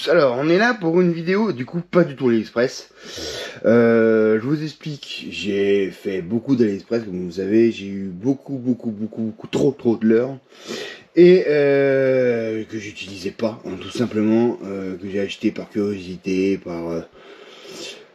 Alors, on est là pour une vidéo, du coup, pas du tout AliExpress. Je vous explique, j'ai fait beaucoup d'AliExpress, comme vous savez, j'ai eu beaucoup, trop de leurres. Et que j'utilisais pas, hein, tout simplement, que j'ai acheté par curiosité,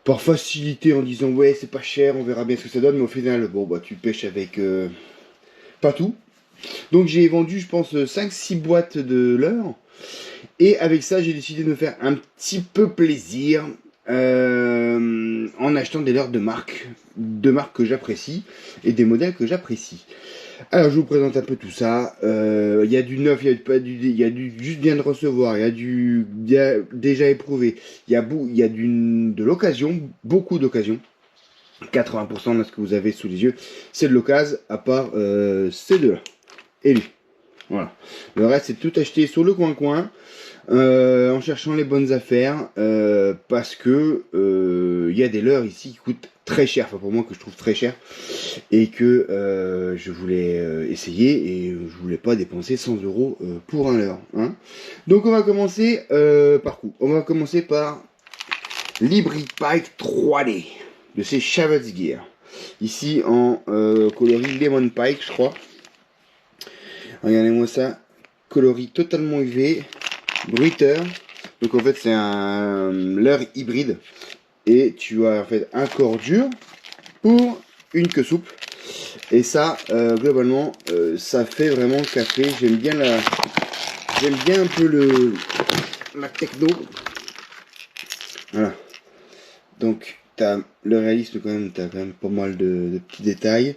par facilité, en disant ouais, c'est pas cher, on verra bien ce que ça donne, mais au final, bon, bah, tu pêches avec pas tout. Donc j'ai vendu, je pense, 5-6 boîtes de leurres. Et avec ça, j'ai décidé de me faire un petit peu plaisir en achetant des leurres de marques que j'apprécie et des modèles que j'apprécie. Alors, je vous présente un peu tout ça. Il y a du neuf, il y a du juste bien de recevoir, il y a du déjà éprouvé, il y a de l'occasion, beaucoup d'occasions. 80% de ce que vous avez sous les yeux, c'est de l'occasion, à part ces deux-là et lui. Voilà. Le reste, c'est tout acheté sur le coin-coin. En cherchant les bonnes affaires, parce que y a des leurres ici qui coûtent très cher, enfin pour moi que je trouve très cher, et que je voulais essayer, et je voulais pas dépenser 100 € pour un leurre. Hein. Donc on va commencer par quoi? On va commencer par l'Hybrid Pike 3D de chez Chavez Gear. Ici en coloris Lemon Pike, je crois. Regardez-moi ça, coloris totalement UV. Bruiteur, donc en fait c'est un leurre hybride et tu as en fait un corps dur pour une queue souple et ça globalement ça fait vraiment café. J'aime bien un peu la techno. Voilà, donc t'as le réalisme quand même, t'as quand même pas mal de petits détails.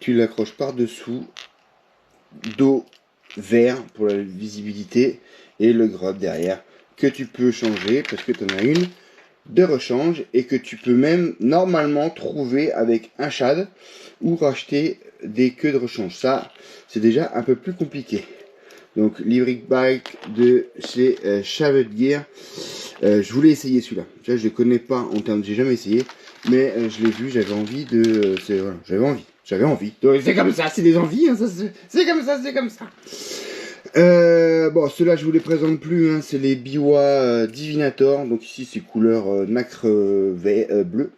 Tu l'accroches par dessous, dos vert pour la visibilité et le grub derrière que tu peux changer parce que tu en as une de rechange et que tu peux même normalement trouver avec un shad ou racheter des queues de rechange. Ça c'est déjà un peu plus compliqué. Donc l'Hybrid Pike de chez Chavez Gear, je voulais essayer celui-là. Je ne connais pas en termes, j'ai jamais essayé, mais je l'ai vu, j'avais envie de, voilà, j'avais envie. Donc c'est comme ça, c'est des envies, hein, c'est comme ça. Bon, ceux-là je vous les présente plus, hein, c'est les Biwa Divinator. Donc ici c'est couleur nacre bleu,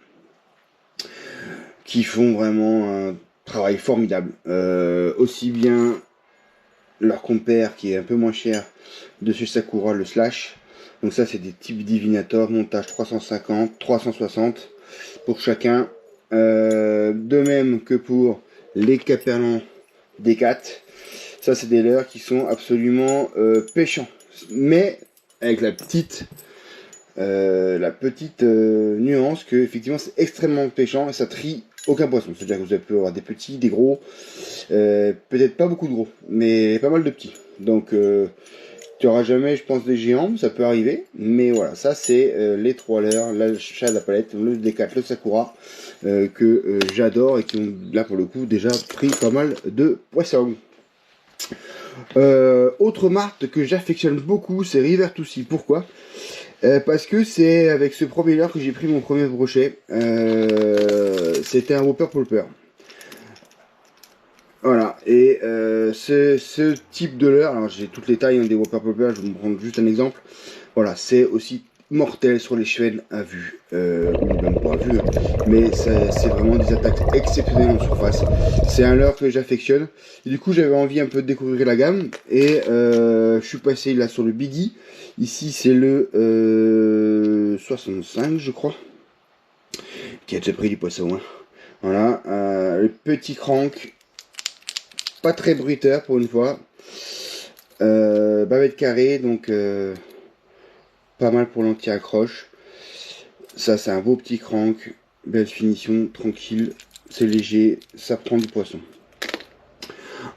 qui font vraiment un travail formidable. Aussi bien leur compère qui est un peu moins cher de chez Sakura, le Slash. Donc ça c'est des types Divinator, montage 350, 360 pour chacun. De même que pour les Caperlan D4. Ça c'est des leurres qui sont absolument pêchants. Mais avec la petite nuance que effectivement c'est extrêmement pêchant et ça trie aucun poisson. C'est-à-dire que vous pouvez avoir des petits, des gros, peut-être pas beaucoup de gros, mais pas mal de petits. Donc tu n'auras jamais, je pense, des géants, ça peut arriver, mais voilà, ça c'est les trois leurres, la chat de la palette, le D4, le Sakura, que j'adore et qui ont là pour le coup déjà pris pas mal de poissons. Autre marque que j'affectionne beaucoup, c'est River Toussy. Pourquoi? Parce que c'est avec ce premier leurre que j'ai pris mon premier brochet. C'était un Whopper Pulper. Voilà, et ce type de leurre, alors j'ai toutes les tailles hein, des Whopper Pulper, je vais vous prendre juste un exemple. Voilà, c'est aussi mortel sur les chevennes à vue, ou même pas à vue, hein, mais c'est vraiment des attaques exceptionnelles en surface. C'est un leurre que j'affectionne, et du coup j'avais envie un peu de découvrir la gamme, et je suis passé là sur le Biggie. Ici c'est le 65 je crois, qui a déjà pris du poisson. Hein. Voilà, le petit crank. Pas très bruiteur pour une fois. Bavette carrée, donc pas mal pour l'anti-accroche. Ça, c'est un beau petit crank. Belle finition, tranquille. C'est léger, ça prend du poisson.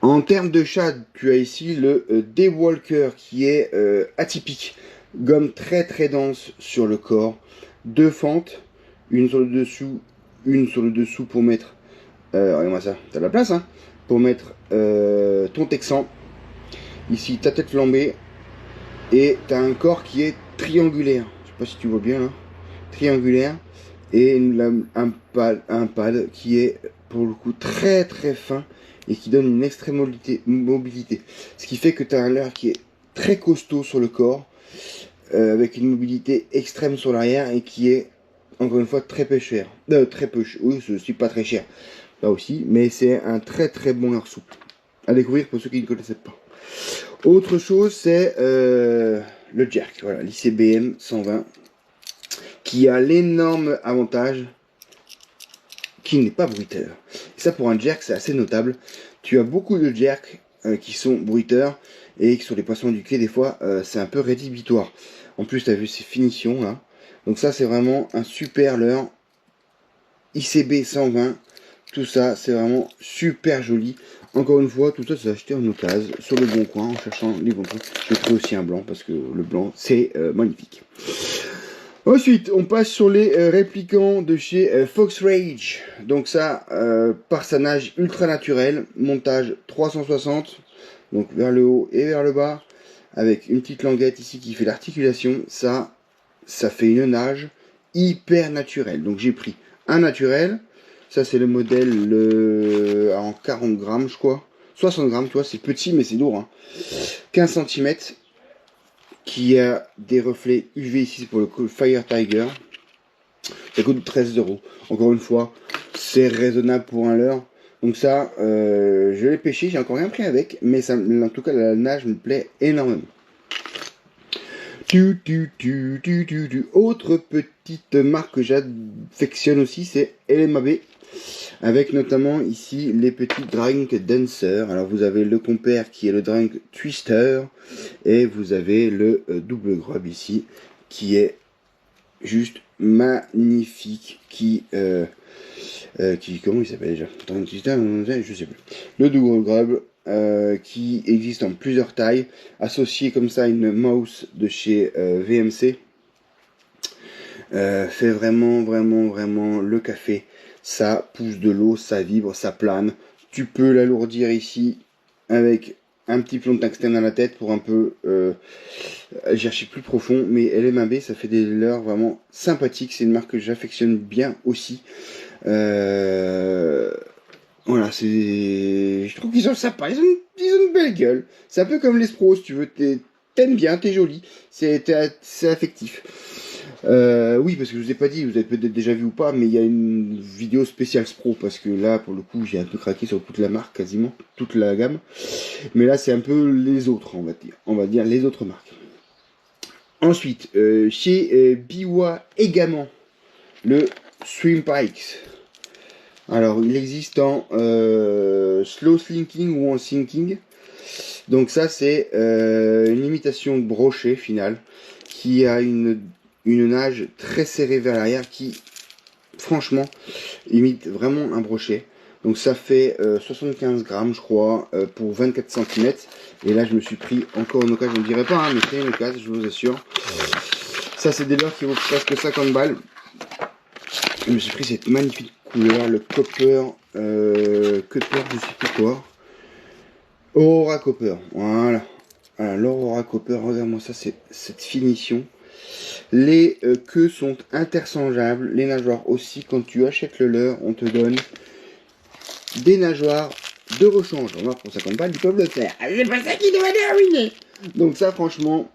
En termes de shad, tu as ici le Daywalker qui est atypique. Gomme très très dense sur le corps. Deux fentes, une sur le dessous, une sur le dessous pour mettre. Regarde-moi ça, t'as de la place, hein, pour mettre ton texan. Ici, ta tête flambée. Et t'as un corps qui est triangulaire. Je sais pas si tu vois bien là. Triangulaire. Et un pad qui est pour le coup très très fin et qui donne une extrême mobilité. Ce qui fait que tu as un leurre qui est très costaud sur le corps. avec une mobilité extrême sur l'arrière et qui est encore une fois très peu cher. Très peu, oui, c'est pas très cher là aussi, mais c'est un très très bon leurre souple à découvrir pour ceux qui ne connaissaient pas. Autre chose, c'est le jerk, voilà, l'ICBM 120, qui a l'énorme avantage qui n'est pas bruiteur. Et ça, pour un jerk, c'est assez notable. Tu as beaucoup de jerks qui sont bruiteurs et qui sur les poissons du quai, des fois, c'est un peu rédhibitoire. En plus, tu as vu ces finitions là. Donc ça, c'est vraiment un super leurre. ICB 120, tout ça, c'est vraiment super joli. Encore une fois, tout ça, c'est acheté en occasion sur le bon coin en cherchant les bons trucs. J'ai pris aussi un blanc parce que le blanc, c'est magnifique. Ensuite, on passe sur les réplicants de chez Fox Rage. Donc ça, par sa nage ultra naturelle, montage 360, donc vers le haut et vers le bas, avec une petite languette ici qui fait l'articulation. Ça fait une nage hyper naturelle. Donc j'ai pris un naturel. Ça c'est le modèle en 40 grammes je crois. 60 grammes, tu vois, c'est petit mais c'est lourd. Hein. 15 cm. Qui a des reflets UV ici pour le Fire Tiger. Ça coûte 13 €. Encore une fois, c'est raisonnable pour un leurre. Donc ça, je l'ai pêché, j'ai encore rien pris avec, mais ça, en tout cas la nage me plaît énormément. Autre petite marque que j'affectionne aussi, c'est LMAB. Avec notamment ici les petits Drink Dancer. Alors vous avez le compère qui est le Drink Twister. Et vous avez le double grub ici qui est juste magnifique. Comment il s'appelle déjà? Drink Twister, je sais plus. Le double grub qui existe en plusieurs tailles. Associé comme ça à une mouse de chez VMC. Fait vraiment le café. Ça pousse de l'eau, ça vibre, ça plane. Tu peux l'alourdir ici avec un petit plomb de tungstène à la tête pour un peu chercher plus profond. Mais LMAB, ça fait des leurres vraiment sympathiques. C'est une marque que j'affectionne bien aussi. Voilà, je trouve qu'ils sont sympas. Ils ont une belle gueule. C'est un peu comme les Spros, si tu veux. T'aimes bien, t'es joli. C'est affectif. Oui, parce que je vous ai pas dit, vous avez peut-être déjà vu ou pas, mais il y a une vidéo spéciale Spro, parce que là, pour le coup, j'ai un peu craqué sur toute la marque, quasiment, toute la gamme. Mais là, c'est un peu les autres, on va dire les autres marques. Ensuite, chez Biwa également, le Swim Pikes. Alors, il existe en slow slinking ou en sinking. Donc ça, c'est une imitation de brochet final, qui a une nage très serrée vers l'arrière qui, franchement, imite vraiment un brochet. Donc ça fait 75 grammes, je crois, pour 24 cm. Et là, je me suis pris encore une occasion, je ne dirais pas, hein, mais c'est une occasion, je vous assure. Ça, c'est des leurres qui vaut presque 50 balles. Je me suis pris cette magnifique couleur, le copper, je sais plus quoi. Aurora Copper, voilà. Voilà, l'Aurora Copper, regarde-moi ça, c'est cette finition. Les queues sont interchangeables, les nageoires aussi. Quand tu achètes le leurre, on te donne des nageoires de rechange. Remarque, pour 50 balles, ils peuvent le faire. C'est pas ça qui doit terminer. Donc ça, franchement,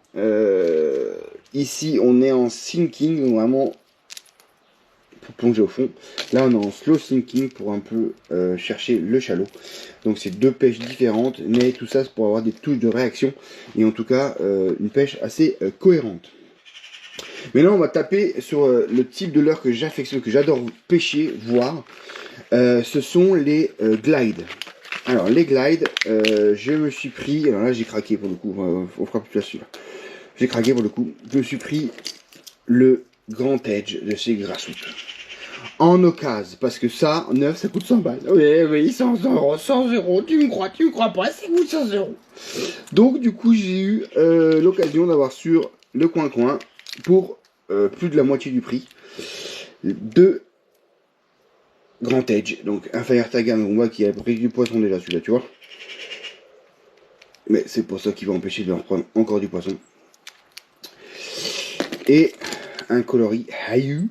ici, on est en sinking, donc vraiment pour plonger au fond. Là, on est en slow sinking pour un peu chercher le chalot. Donc c'est deux pêches différentes, mais tout ça c'est pour avoir des touches de réaction et en tout cas une pêche assez cohérente. Mais là, on va taper sur le type de leurre que j'affectionne, que j'adore pêcher, voir. Ce sont les glides. Alors, les glides, je me suis pris... Alors là, j'ai craqué pour le coup. On fera plus là-dessus. J'ai craqué pour le coup. Je me suis pris le Grand Edge de chez Grasshoot. En occasion, parce que ça, neuf, ça coûte 100 balles. Oui, 100 €, 100 €, tu me crois pas, ça coûte 100 €. Donc, du coup, j'ai eu l'occasion d'avoir sur le coin-coin, pour plus de la moitié du prix, deux Grand Edge. Donc, un Fire Tiger, on voit qu'il a pris du poisson déjà, celui-là, tu vois. Mais c'est pour ça qu'il va empêcher de leur prendre encore du poisson. Et un coloris Hayu.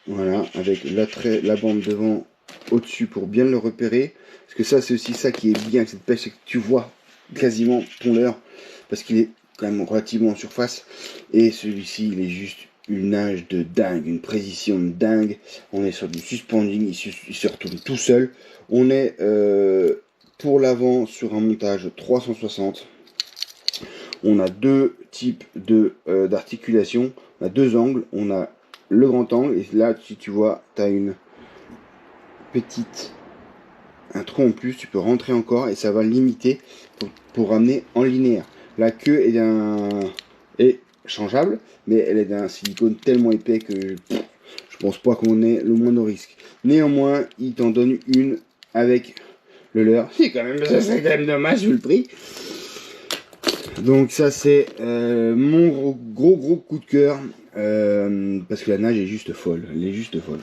Voilà, avec la bande devant au-dessus pour bien le repérer. Parce que ça, c'est aussi ça qui est bien avec cette pêche, c'est que tu vois quasiment ton leurre. Parce qu'il est quand même relativement en surface. Et celui-ci, il est juste une nage de dingue, une précision de dingue. On est sur du suspending, il se retourne tout seul. On est pour l'avant sur un montage 360. On a deux types d'articulation. On a deux angles. On a le grand angle. Et là, si tu vois, tu as une petite... un trou en plus. Tu peux rentrer encore et ça va limiter pour ramener en linéaire. La queue est changeable, mais elle est d'un silicone tellement épais que je pense pas qu'on ait le moindre risque. Néanmoins, il t'en donne une avec le leur. C'est quand même, ça serait quand même dommage vu le prix. Donc ça c'est mon gros coup de cœur parce que la nage est juste folle. Elle est juste folle.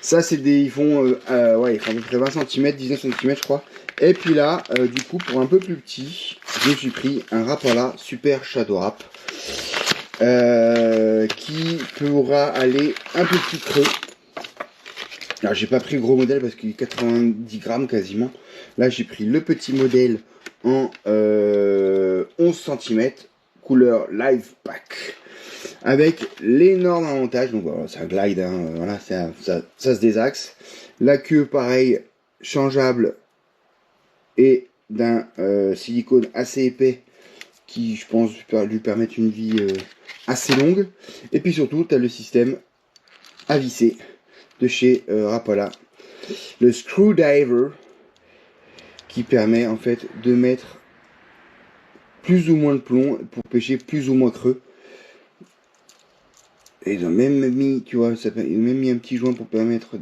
Ça c'est des, ils font ouais, ils font à peu près 20 cm, 19 cm je crois. Et puis là, du coup, pour un peu plus petit, je me suis pris un Rapala Super Shadow Rap qui pourra aller un peu plus creux. Alors, j'ai pas pris le gros modèle parce qu'il est 90 grammes quasiment. Là, j'ai pris le petit modèle en 11 cm, couleur Live Pack, avec l'énorme avantage. Donc, voilà, c'est un glide, hein, voilà, ça se désaxe. La queue, pareil, changeable. Et d'un silicone assez épais qui, je pense, lui permettre une vie assez longue. Et puis surtout, tu as le système à visser de chez Rapala, le Screwdriver, qui permet en fait de mettre plus ou moins de plomb pour pêcher plus ou moins creux. Et ils ont même mis, tu vois, ils ont même mis un petit joint pour permettre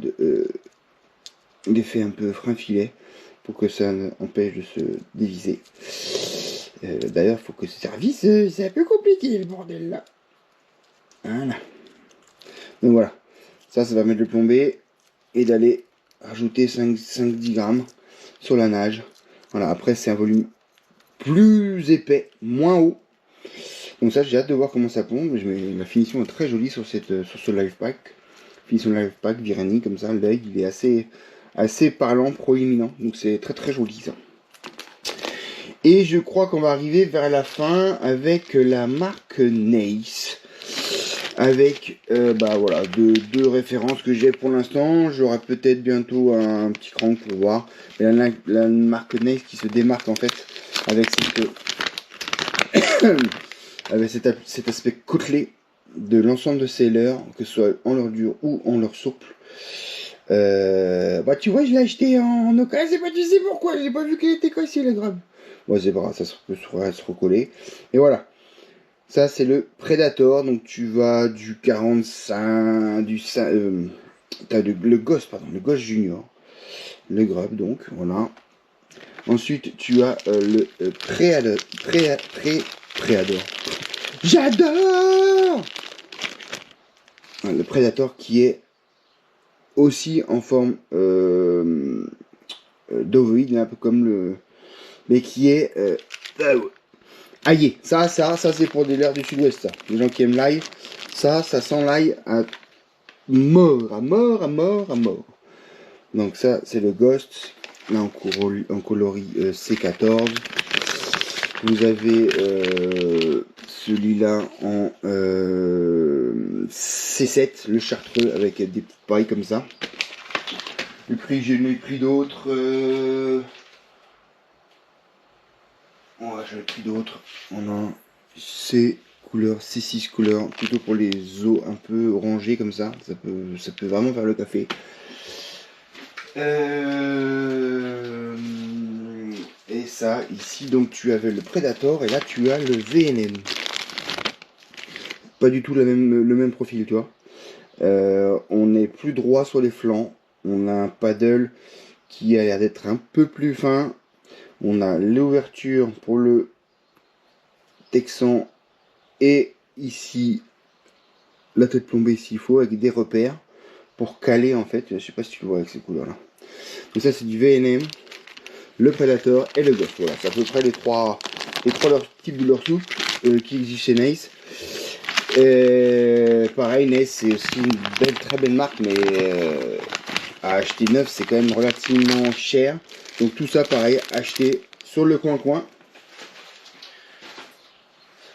d'effet un peu frein-filet, pour que ça empêche de se déviser. D'ailleurs, il faut que ce service, c'est un peu compliqué le bordel là. Voilà. Donc voilà, ça va mettre le plombé et d'aller rajouter 5-10 grammes sur la nage. Voilà, après c'est un volume plus épais, moins haut. Donc ça, j'ai hâte de voir comment ça plombe. La finition est très jolie sur ce Live Pack. Finition Live Pack, Virani, comme ça, l'œil il est assez parlant, proéminent. Donc c'est très joli ça. Et je crois qu'on va arriver vers la fin avec la marque Nace. Avec voilà, deux références que j'ai pour l'instant. J'aurai peut-être bientôt un petit crank pour voir. Mais la marque Nace qui se démarque en fait avec avec cet aspect côtelé de l'ensemble de ses leurres, que ce soit en leurre dur ou en leurre souple. Tu vois, je l'ai acheté en occasion, c'est pas, tu sais pourquoi, j'ai pas vu qu'il était cassé la grappe. Bon, zébra, ça peut se recoller. Et voilà. Ça, c'est le Predator. Donc, tu vas du 45, t'as le Ghost, le Ghost Junior. Le grub, donc, voilà. Ensuite, tu as le Predator. J'adore le Predator qui est aussi en forme d'ovoïde, un peu comme le... Mais qui est... aillé. Ça c'est pour des leurres du sud-ouest, ça. Les gens qui aiment l'ail, ça sent l'ail à mort. Donc ça, c'est le Ghost. Là, en coloris C14. Vous avez celui-là en C7, le chartreux, avec des petites pailles comme ça. Le prix, j'en ai pris d'autres. J'en ai pris d'autres. On a C couleur, C6 couleur, plutôt pour les os un peu orangés comme ça. Ça peut vraiment faire le café. Et ça, ici, donc tu avais le Predator et là tu as le VNM. Pas du tout le même profil, tu vois. On est plus droit sur les flancs. On a un paddle qui a l'air d'être un peu plus fin. On a l'ouverture pour le Texan et ici la tête plombée s'il faut, avec des repères pour caler en fait. Je sais pas si tu le vois avec ces couleurs là. Donc ça c'est du VNM, le Predator et le Ghost. Voilà, c'est à peu près les trois types de leurre souple qui existent chez Nace. Pareil, Nace c'est aussi une très belle marque, mais à acheter neuf c'est quand même relativement cher. Donc tout ça pareil, acheté sur le coin